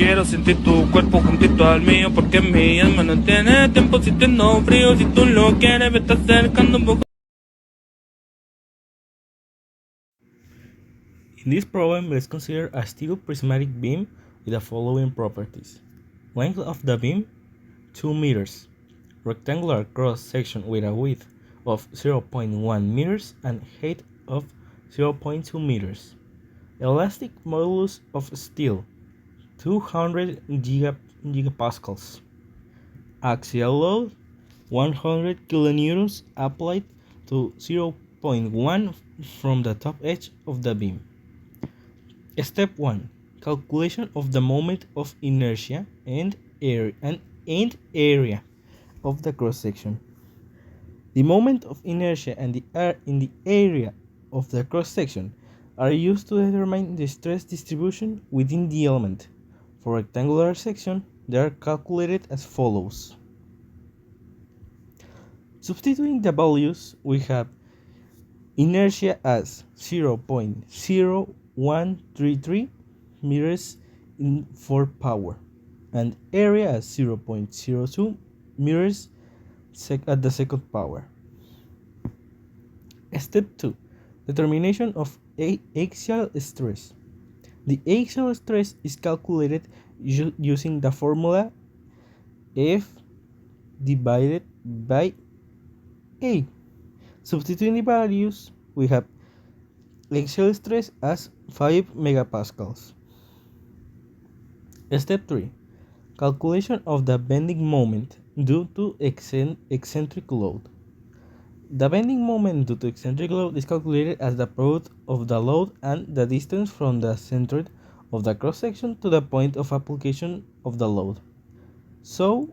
quiero sentir tu cuerpo juntito al mío, porque mi alma no tiene tiempo sintiendo frío. Si tú lo quieres, me estás acercando un poco. In this problem, let's consider a stereoprismatic beam with the following properties. Length of the beam, 2 meters. Rectangular cross-section with a width of 0.1 meters and height of 0.2 meters. Elastic modulus of steel, 200 gigapascals. Axial load, 100 kilonewtons applied to 0.1 from the top edge of the beam. Step 1. Calculation of the moment of inertia and area of the cross-section. The moment of inertia and the area of the cross-section are used to determine the stress distribution within the element. For rectangular section, they are calculated as follows. Substituting the values, we have inertia as 0.0133 meters in 4 power and area as 0.02 meters at the second power. Step 2. Determination of axial stress. The axial stress is calculated using the formula F divided by A. Substituting the values, we have axial stress as 5 megapascals. Step 3. Calculation of the bending moment due to eccentric load. The bending moment due to eccentric load is calculated as the product of the load and the distance from the center of the cross-section to the point of application of the load. So,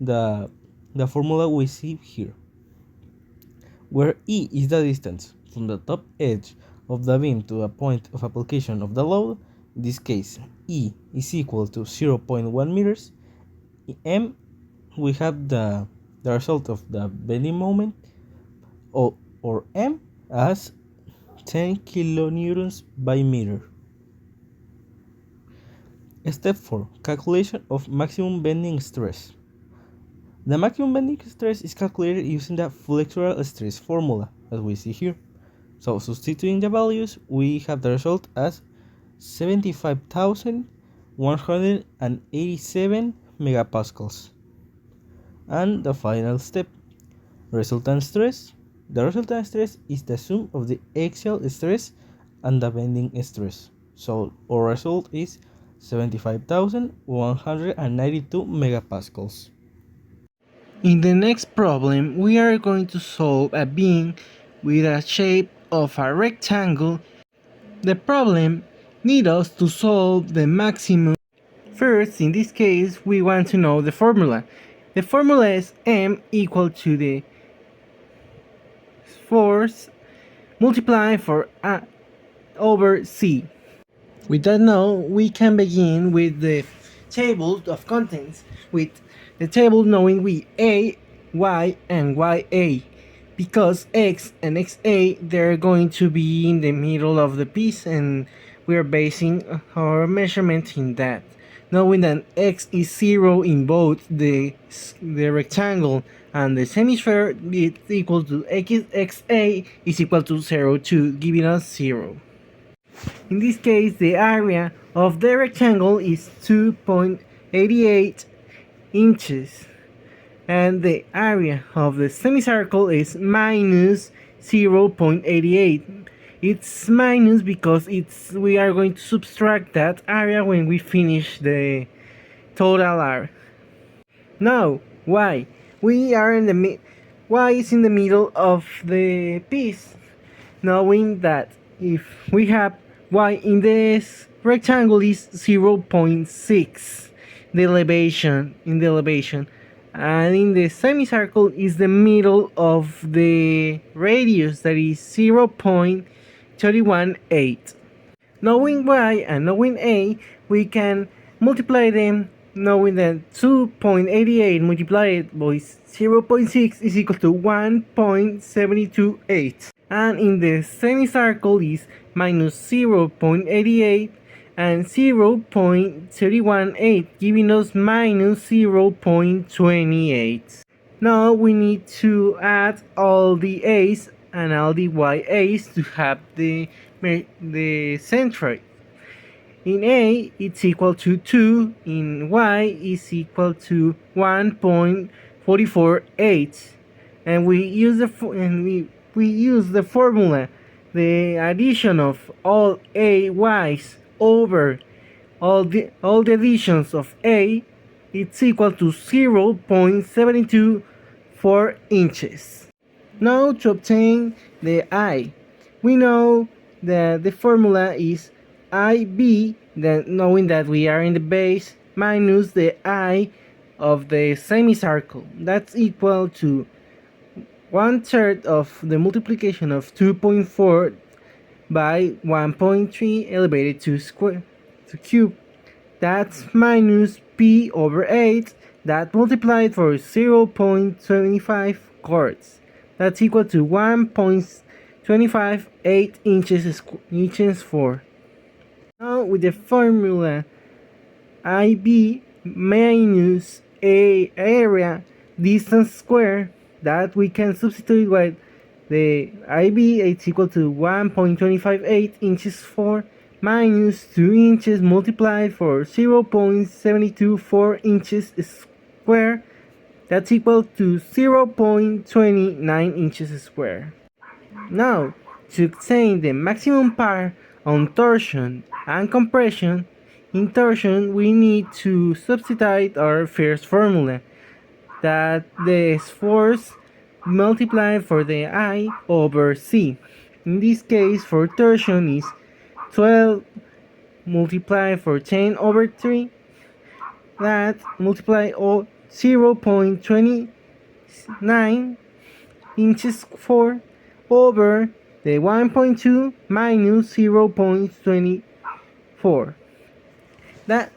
the formula we see here, where E is the distance from the top edge of the beam to the point of application of the load. In this case, E is equal to 0.1 meters. M, we have the result of the bending moment, or M, as 10 kilonewtons by meter. Step 4. Calculation of maximum bending stress. The maximum bending stress is calculated using the flexural stress formula, as we see here. So, substituting the values, we have the result as 75,187 megapascals. And the final step, resultant stress. The resultant stress is the sum of the axial stress and the bending stress. So our result is 75,192 megapascals. In the next problem, we are going to solve a beam with a shape of a rectangle. The problem needs us to solve the maximum. First, in this case, we want to know the formula. The formula is M equal to the force multiplied for A over C. With that now, we can begin with the table of contents, with the table knowing we A, Y, and YA. Because X and XA, they're going to be in the middle of the piece, and we're basing our measurement in that. Knowing that X is 0 in both the rectangle and the semisphere, it's equal to XA is equal to 0 too, giving us 0. In this case, the area of the rectangle is 2.88 inches. And the area of the semicircle is minus 0.88. It's minus because we are going to subtract that area when we finish the total area. Now, y. Y is in the middle of the piece, knowing that if we have y in this rectangle is 0.6 the elevation, and in the semicircle is the middle of the radius, that is 0.318. Knowing y and knowing a, we can multiply them, knowing that 2.88 multiplied by 0.6 is equal to 1.728. And in the semicircle is minus 0.88, and 0.318, giving us minus 0.28. Now we need to add all the a's and all the y's to have the centroid. In A, it's equal to 2. In Y, is equal to 1.448. And we use the formula, the addition of all A y's over all the additions of A, it's equal to 0.724 inches. Now to obtain the I, we know that the formula is IB, then knowing that we are in the base, minus the I of the semicircle. That's equal to 1/3 of the multiplication of 2.4 by 1.3 elevated to cube. That's minus P over 8, that multiplied for 0.25 quarts. That's equal to 1.258 inches for. Now with the formula IB minus A area distance square, that we can substitute with the IB, it's equal to 1.258 inches for minus 2 inches multiplied for 0.724 inches square. That's equal to 0.29 inches square. Now, to obtain the maximum power on torsion and compression, in torsion we need to substitute our first formula, that the force multiplied for the I over C. In this case, for torsion is 12 multiplied for 10 over 3, that multiply 0.29 inches for over the 1.2 minus 0.24. That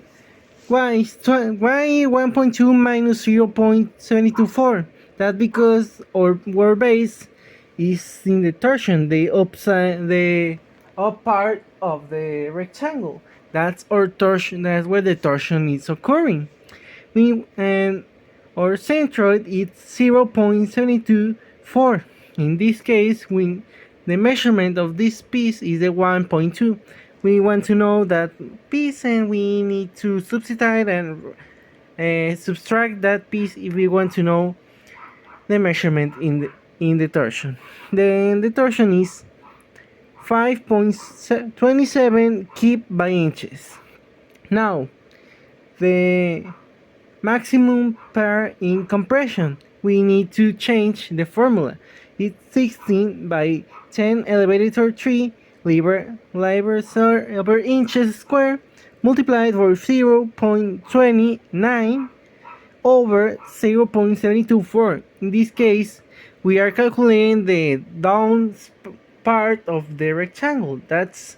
why 1.2 minus 0.724? That because our base is in the torsion, the up part of the rectangle. That's our torsion. That's where the torsion is occurring. And our centroid is 0.724. In this case, when the measurement of this piece is the 1.2, we want to know that piece, and we need to substitute and subtract that piece if we want to know the measurement in the torsion. Then the torsion is 5.27 kip by inches. Now, the maximum power in compression, we need to change the formula. It's 16 by 10 elevated to 3 libras over inches square multiplied for 0.29 over 0.724. In this case, we are calculating the down part of the rectangle. That's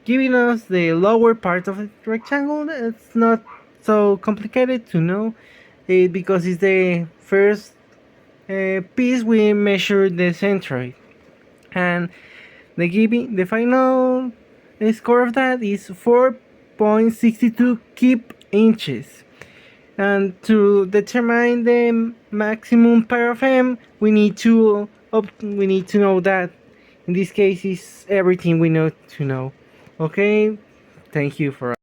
giving us the lower part of the rectangle. It's not so complicated to know it, because it's the first piece we measure the centroid, and the final score of that is 4.62 kip inches. And to determine the maximum power of M, we need to know that. In this case, is everything we know to know. Okay, thank you for.